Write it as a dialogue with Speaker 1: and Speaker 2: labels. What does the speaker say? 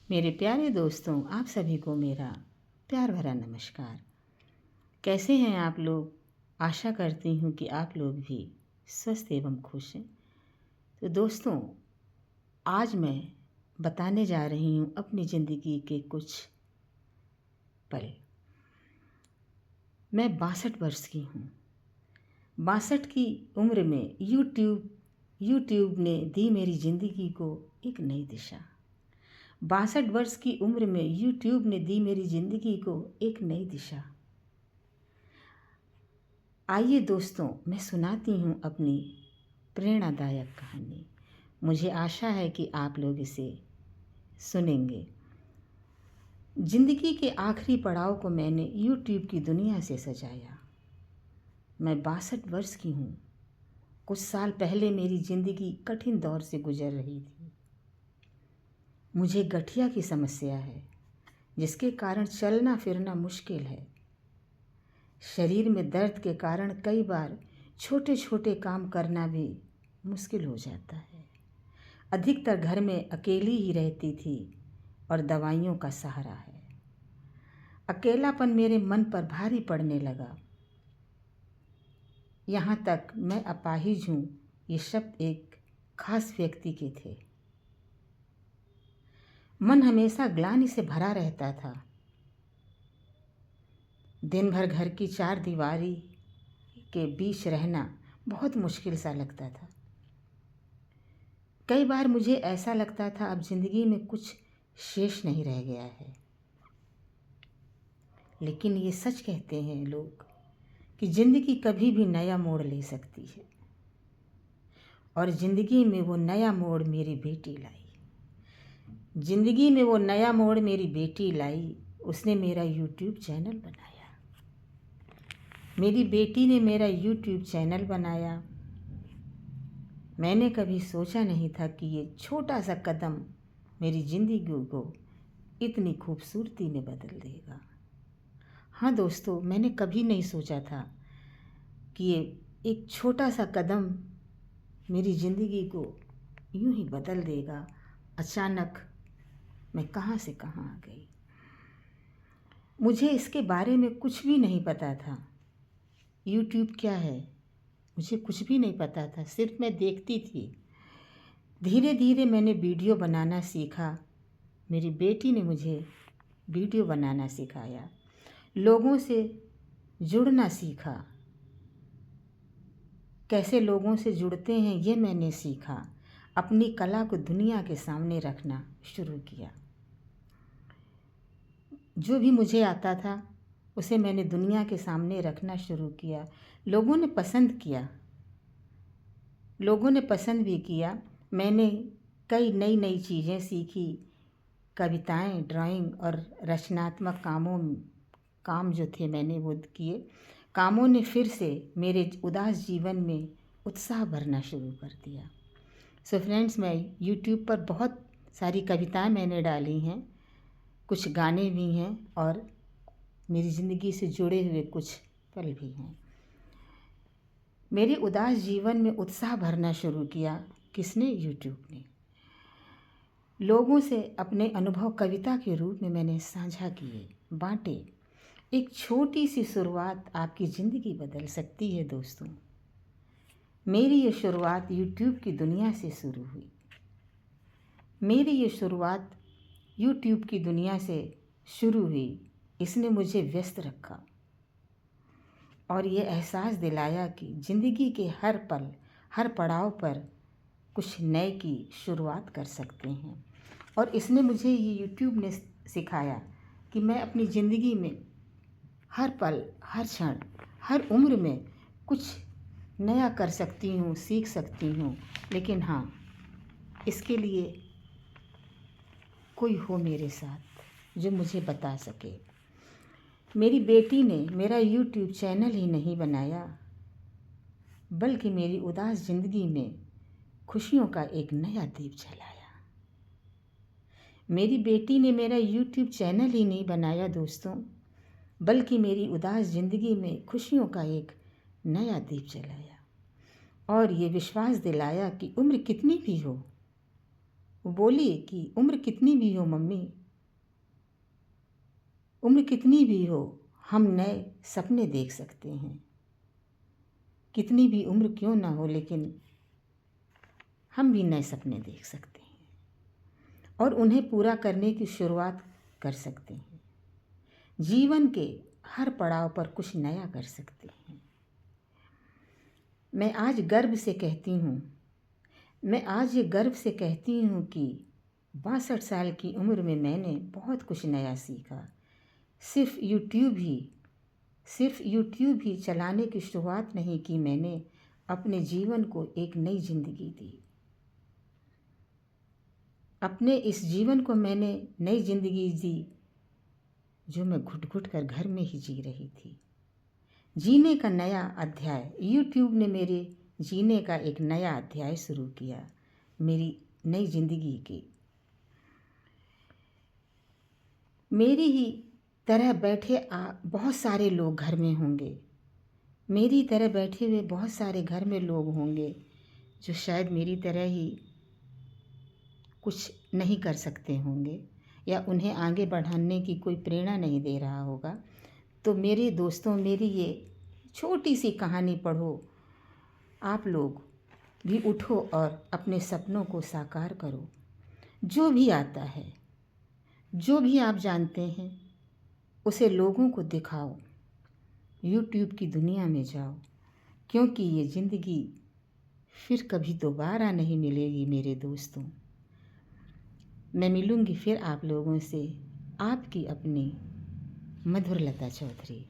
Speaker 1: मेरे प्यारे दोस्तों, आप सभी को मेरा प्यार भरा नमस्कार। कैसे हैं आप लोग? आशा करती हूँ कि आप लोग भी स्वस्थ एवं खुश हैं। तो दोस्तों, आज मैं बताने जा रही हूँ अपनी ज़िंदगी के कुछ पल। मैं 62 वर्ष की हूँ। 62 की उम्र में यूट्यूब ने दी मेरी ज़िंदगी को एक नई दिशा। 62 वर्ष की उम्र में यूट्यूब ने दी मेरी ज़िंदगी को एक नई दिशा। आइए दोस्तों, मैं सुनाती हूँ अपनी प्रेरणादायक कहानी। मुझे आशा है कि आप लोग इसे सुनेंगे। ज़िंदगी के आखिरी पड़ाव को मैंने यूट्यूब की दुनिया से सजाया। मैं 62 वर्ष की हूँ। कुछ साल पहले मेरी ज़िंदगी कठिन दौर से गुजर रही थी। मुझे गठिया की समस्या है, जिसके कारण चलना फिरना मुश्किल है। शरीर में दर्द के कारण कई बार छोटे छोटे काम करना भी मुश्किल हो जाता है। अधिकतर घर में अकेली ही रहती थी और दवाइयों का सहारा है। अकेलापन मेरे मन पर भारी पड़ने लगा। यहाँ तक मैं अपाहिज हूँ, ये शब्द एक खास व्यक्ति के थे। मन हमेशा ग्लानि से भरा रहता था। दिन भर घर की चार दीवारी के बीच रहना बहुत मुश्किल सा लगता था। कई बार मुझे ऐसा लगता था अब जिंदगी में कुछ शेष नहीं रह गया है। लेकिन ये सच कहते हैं लोग कि जिंदगी कभी भी नया मोड़ ले सकती है, और जिंदगी में वो नया मोड़ मेरी बेटी लाई। जिंदगी में वो नया मोड़ मेरी बेटी लाई। उसने मेरा यूट्यूब चैनल बनाया। मेरी बेटी ने मेरा यूट्यूब चैनल बनाया। मैंने कभी सोचा नहीं था कि ये छोटा सा कदम मेरी ज़िंदगी को इतनी खूबसूरती में बदल देगा। हाँ दोस्तों, मैंने कभी नहीं सोचा था कि ये एक छोटा सा कदम मेरी ज़िंदगी को यूं ही बदल देगा। अचानक मैं कहाँ से कहाँ आ गई। मुझे इसके बारे में कुछ भी नहीं पता था। यूट्यूब क्या है, मुझे कुछ भी नहीं पता था। सिर्फ मैं देखती थी। धीरे धीरे मैंने वीडियो बनाना सीखा। मेरी बेटी ने मुझे वीडियो बनाना सिखाया। लोगों से जुड़ना सीखा। कैसे लोगों से जुड़ते हैं ये मैंने सीखा। अपनी कला को दुनिया के सामने रखना शुरू किया। जो भी मुझे आता था उसे मैंने दुनिया के सामने रखना शुरू किया। लोगों ने पसंद किया। लोगों ने पसंद भी किया। मैंने कई नई नई चीज़ें सीखी। कविताएं, ड्राइंग और रचनात्मक काम जो थे मैंने वो किए। कामों ने फिर से मेरे उदास जीवन में उत्साह भरना शुरू कर दिया। सो फ्रेंड्स, मैं यूट्यूब पर बहुत सारी कविताएं मैंने डाली हैं, कुछ गाने भी हैं और मेरी ज़िंदगी से जुड़े हुए कुछ पल भी हैं। मेरे उदास जीवन में उत्साह भरना शुरू किया किसने? यूट्यूब ने। लोगों से अपने अनुभव कविता के रूप में मैंने साझा किए, बांटे। एक छोटी सी शुरुआत आपकी ज़िंदगी बदल सकती है दोस्तों। मेरी ये शुरुआत यूट्यूब की दुनिया से शुरू हुई। मेरी ये शुरुआत यूट्यूब की दुनिया से शुरू हुई। इसने मुझे व्यस्त रखा और ये एहसास दिलाया कि ज़िंदगी के हर पल, हर पड़ाव पर कुछ नए की शुरुआत कर सकते हैं। और इसने मुझे, ये यूट्यूब ने सिखाया कि मैं अपनी ज़िंदगी में हर पल, हर क्षण, हर उम्र में कुछ नया कर सकती हूँ, सीख सकती हूँ। लेकिन हाँ, इसके लिए कोई हो मेरे साथ जो मुझे बता सके। मेरी बेटी ने मेरा यूट्यूब चैनल ही नहीं बनाया, बल्कि मेरी उदास ज़िंदगी में खुशियों का एक नया दीप जलाया। मेरी बेटी ने मेरा यूट्यूब चैनल ही नहीं बनाया दोस्तों, बल्कि मेरी उदास ज़िंदगी में खुशियों का एक नया दीप जलाया और ये विश्वास दिलाया कि उम्र कितनी भी हो, वो बोली कि उम्र कितनी भी हो मम्मी, उम्र कितनी भी हो, हम नए सपने देख सकते हैं। कितनी भी उम्र क्यों ना हो, लेकिन हम भी नए सपने देख सकते हैं और उन्हें पूरा करने की शुरुआत कर सकते हैं। जीवन के हर पड़ाव पर कुछ नया कर सकते हैं। मैं आज गर्व से कहती हूँ कि 62 साल की उम्र में मैंने बहुत कुछ नया सीखा। सिर्फ यूट्यूब ही चलाने की शुरुआत नहीं की मैंने, अपने जीवन को एक नई जिंदगी दी। अपने इस जीवन को मैंने नई जिंदगी दी जो मैं घुट घुट कर घर में ही जी रही थी। जीने का नया अध्याय, यूट्यूब ने मेरे जीने का एक नया अध्याय शुरू किया, मेरी नई जिंदगी की। मेरी ही तरह बैठे बहुत सारे लोग घर में होंगे, मेरी तरह बैठे हुए बहुत सारे घर में लोग होंगे जो शायद मेरी तरह ही कुछ नहीं कर सकते होंगे या उन्हें आगे बढ़ाने की कोई प्रेरणा नहीं दे रहा होगा। तो मेरे दोस्तों, मेरी ये छोटी सी कहानी पढ़ो, आप लोग भी उठो और अपने सपनों को साकार करो। जो भी आता है, जो भी आप जानते हैं, उसे लोगों को दिखाओ। यूट्यूब की दुनिया में जाओ, क्योंकि ये ज़िंदगी फिर कभी दोबारा नहीं मिलेगी मेरे दोस्तों। मैं मिलूँगी फिर आप लोगों से, आपकी अपनी मधुरलता चौधरी।